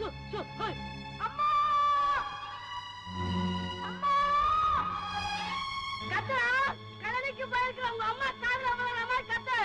அம்மா அம்மா கத்தா கடலைக்கு போயிருக்கிற உங்க அம்மா காதுல அம்மா கத்து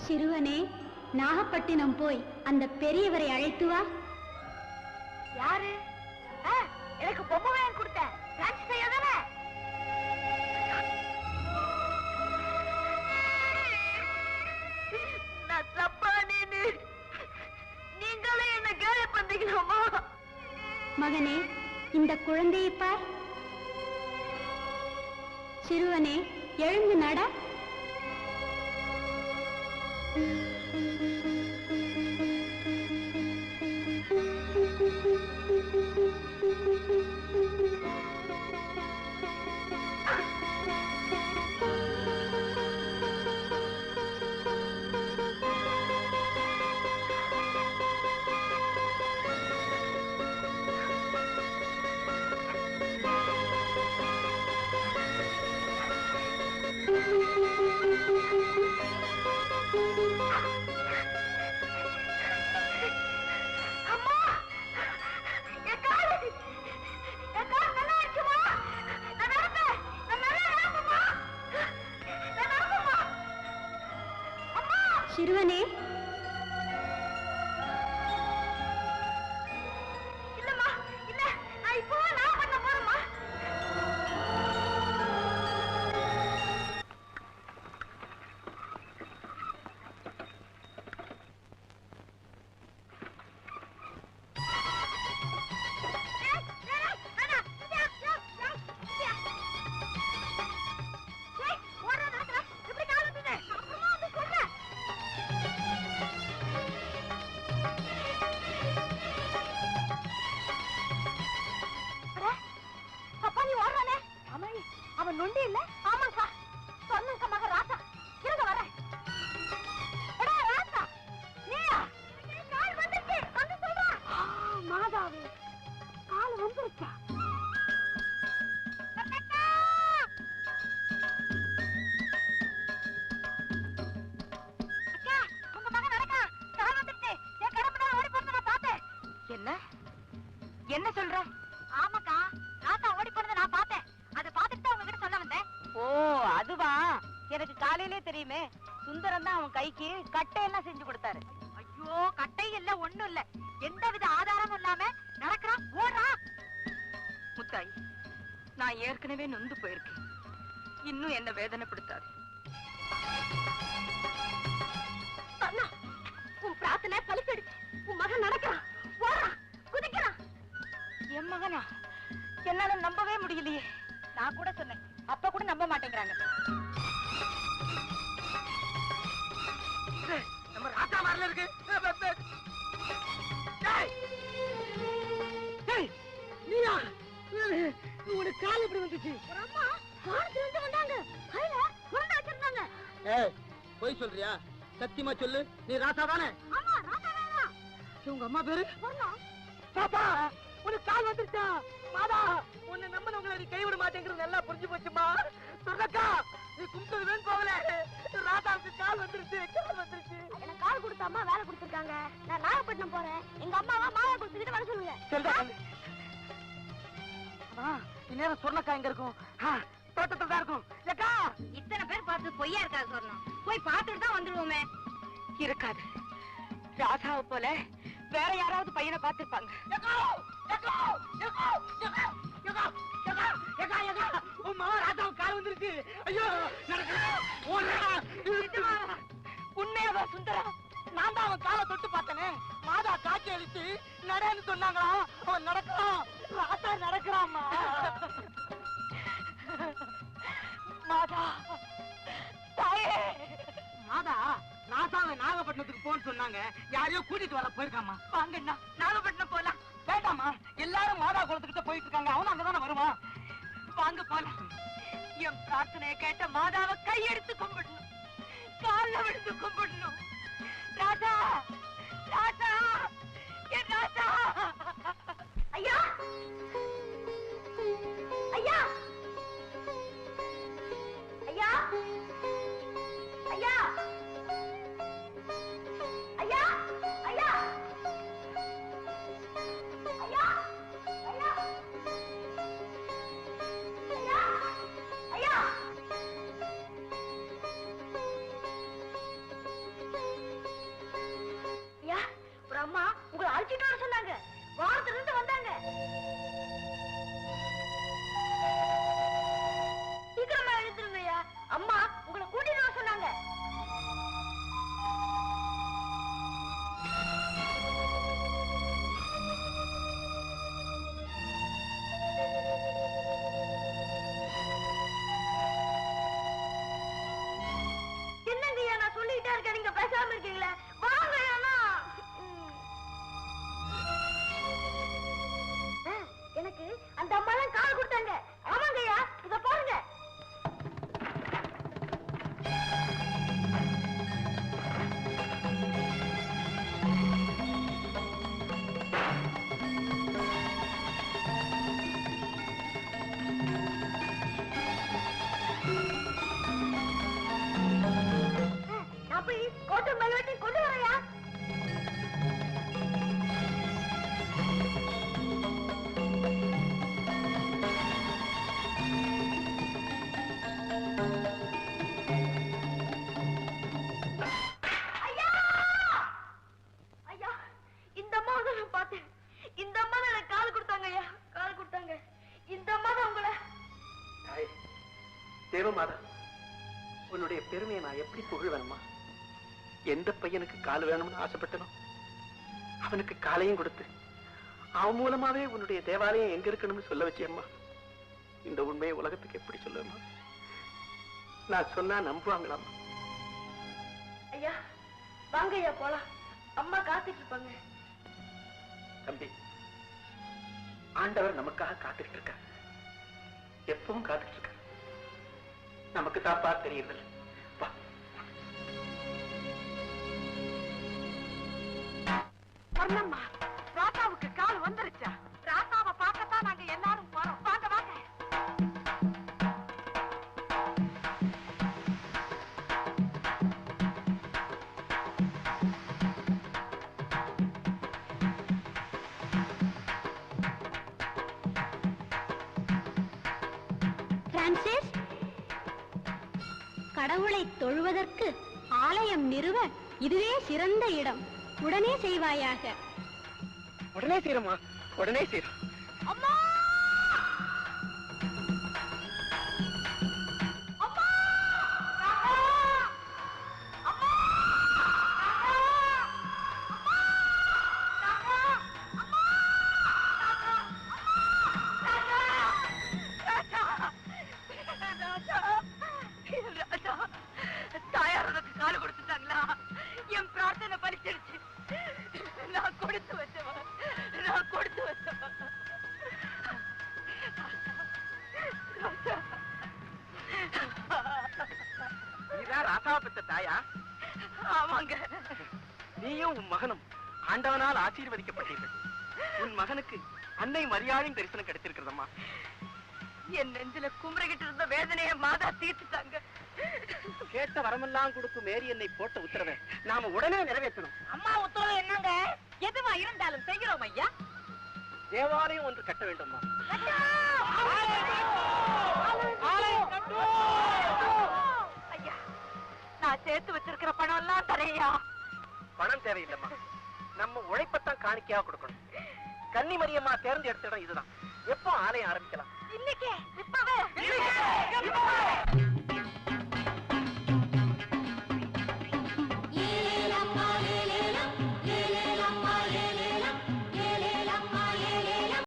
சிறுவனே, நாகப்பட்டினம் போய் அந்த பெரியவரை அழைத்து வா. யாரு? எனக்கு பொம்மை வாங்கி கொடுத்தேன். நான் தப்பா நீங்களே என்ன கேலி பண்றீங்களா? மகனே, இந்த குழந்தையை பார். சிறுவனே, எழுந்து நட. சிறுவனே, இல்லம்மா, இல்ல, நான் இப்போ நான் பண்ண போறேம்மா. அவன் நொண்டி இல்ல? ஆமாக்கா, சொன்னங்க மக ராசா. இருங்க வர. எடா ராசா, நீயா? கால் வந்துருச்சு, வந்து சொல்றா. மாதாவே, கால் வந்துருச்சா? அக்கா, உங்க மகன் நடக்கா, கால் வந்துருச்சு. என் கடமைதான் ஓடி போறத நான் பார்த்தேன். என்ன சொல்ற? ஆமாக்கா, ராசா ஓடி போறத நான் பார்த்தேன். அதை பார்த்துட்டு தான் உங்ககிட்ட சொல்ல வந்தேன். ஓ, அதுவா? எனக்கு காலையிலே தெரியுமே. சுந்தரம் தான் அவன் கைக்கு கட்டையெல்லாம் செஞ்சு கொடுத்தாரு. ஐயோ, கட்டை இல்ல, ஒண்ணும் இல்ல, எந்தவித ஆதாரமும் இல்லாம நடக்கிறான், ஓடுறான். முத்தாயி, நான் ஏற்கனவே நொந்து போயிருக்கேன். இன்னும் என்ன வேதனைப்படுத்தாது. அண்ணா, உன் பிரார்த்தனை பலிச்சிடுச்சு. உன் மகன் நடக்கிறான், ஓடுறான், குதிக்கிறான். என் மகனா? என்னால நம்பவே முடியலையே. நான் கூட சொன்னேன், அப்ப கூட நம்ப மாட்டேங்கிறாங்க. நம்ம ராஜா மாறல இருக்கு. நீயா? உனக்கு கால் எப்படி வந்துச்சு? ஒரு அம்மா வானத்துல இருந்து வந்தாங்க, கையில உருண்டை வச்சிருந்தாங்க. ஏய், போய் சொல்றியா? சத்தியமா சொல்லு, நீ ராசா தானே? ஆமா, ராசா தான். உங்க அம்மா பேரு? வரலாம். பாப்பா, உனக்கு கால் வந்துருச்சா? மாதா, உன்னை நம்பினவங்களை நீ கைவிட மாட்டேங்கிறது நல்லா புரிஞ்சு போச்சுமா. சொன்னக்கா, நீ கும்பிட்டது வேணும் போகல. ராசா அம்மா வேலை கொடுத்துருக்காங்க. நான் நாகப்பட்டினம் போறேன். எங்க அம்மாவா மாவா கொடுத்துக்கிட்டு வர சொல்லுங்க. இந்நேரம் சொன்னக்கா எங்க இருக்கும்? தோட்டத்துல தான் இருக்கும். ஏக்கா இத்தனை பேர் பார்த்து பொய்யா இருக்காது சொன்னோம். போய் பார்த்துட்டு தான் வந்துடுவோமே. இருக்காது. ராசாவை போல வேற யாராவது பையனை பார்த்திருப்பாங்க. கால் வந்துருக்கு. ஐயோ உண்மையாவா சுந்தரா? நான் தான் அவன் காலை தொட்டு பார்த்தனே. மாதா காட்சி அடிச்சு நடன்னு சொன்னாங்களா? அவன் நடக்கிறான். ராசா நடக்கிறாம்மா. மாதா தாயே. மாதா ராசாவை நாகப்பட்டினத்துக்கு போன்னு சொன்னாங்க. யாரையோ கூட்டிட்டு வர போயிருக்காமா. வாங்கண்ணா, நாகப்பட்டினம் போலாம். வேண்டாமா, எல்லாரும் மாதா குளத்துக்கிட்ட போயிட்டு இருக்காங்க. அவன் அங்கதானே வருவான். வாங்க போலாம். என் பிரார்த்தனையை கேட்ட மாதாவை கையெடுத்து கும்பிடணும், கால்ல விழுந்து கும்பிடணும். ராஜா, ராஜா, என் ராஜா. ஐயா ஐயா ஐயா ஐயா ஐயா ஐயா ஐயா ஐயா ஐயா ஐயா ஐயா, ஒரு அம்மா உங்களை அழைச்சிட்டு வர சொன்னாங்க. வாரத்துல இருந்து வந்தாங்க. சீக்கிரமா எழுந்துருங்க ஐயா. அம்மா உங்களை கூட்டிட்டு வர சொன்னாங்க. என்னங்க ஐயா, நான் சொல்லிட்டே இருக்கேன், நீங்க பேசாம இருக்கீங்களே. வாங்க ஐயா. எனக்கு அந்த அம்மா தான் கால் கொடுத்தாங்க. ஆமாங்க ஐயா, இத பாருங்க. நான் போய் கோட்டை மல்வெட்டி கொண்டு வரையா. தேவமாதா, உன்னுடைய பெருமையை நான் எப்படி புகழ்வேன்மா? எந்த பையனுக்கு கால் வேணும்னு ஆசைப்பட்டனோ அவனுக்கு காலையும் கொடுத்து அவன் மூலமாவே உன்னுடைய தேவாலயம் எங்க இருக்கணும்னு சொல்ல வச்சேம்மா. இந்த உண்மையை உலகத்துக்கு எப்படி சொல்லுமா? நான் சொன்னா நம்புவாங்களாமா? ஐயா வாங்க ஐயா, போலாம். அம்மா காத்துட்டு இருப்பாங்க. தம்பி, ஆண்டவர் நமக்காக காத்துட்டு இருக்கார். எப்பவும் காத்துட்டு இருக்கார். நமக்கு தாப்பா தெரியுது. பொன்னம்மா, ராசாவுக்கு கால் வந்துருச்சா? ராசாவை பார்க்கத்தான் நாங்க எல்லாரும் போறோம். வாங்க வாங்க. பிரான்சிஸ், கடவுளை தொழுவதற்கு ஆலயம் நிறுவ இதுவே சிறந்த இடம். உடனே செய்வாயாக. உடனே செய்யறமா, உடனே செய்யறோம். அம்மா தாயாருக்கு கால கொடுத்துட்டாங்களா? என் பிரார்த்தனை பலிச்சிருச்சு. நான் கொடுத்து வச்சவா, நான் கொடுத்து வச்சவா. நீதான் ராசாவை பெற்ற தாயா? ஆமாங்க. நீயும் உன் மகனும் ஆண்டவனால் ஆசீர்வதிக்கப்பட்டீர்கள். உன் மகனுக்கு அன்னை மரியாதையும் தரிசனம் கிடைச்சிருக்கிறதம்மா. என் நெஞ்சில குமரிக்கிட்டு இருந்த வேதனையை மாதா தீர்த்துட்டாங்க. கேட்ட வரமெல்லாம் கொடுக்கும் மேரி என்னை போட்ட உத்தரவை நாம உடனே நிறைவேற்றணும். அம்மா உத்தரவு என்னங்க? எதுவா இருந்தாலும் செய்கிறோம் ஐயா. தேவாலயம் ஒன்று கட்ட வேண்டும்மா. ஐயா, நான் சேர்த்து வச்சிருக்கிற பணம் எல்லாம் தரையா? பணம் தேவையில்லைம்மா, நம்ம உழைப்பத்தான் காணிக்கையா கொடுக்கணும். கன்னிமரியம்மா தேர்ந்தெடுத்த இடம் இதுதான். எப்போ ஆலயம் ஆரம்பிக்கலாம்? இன்னைக்கே, இப்பவே.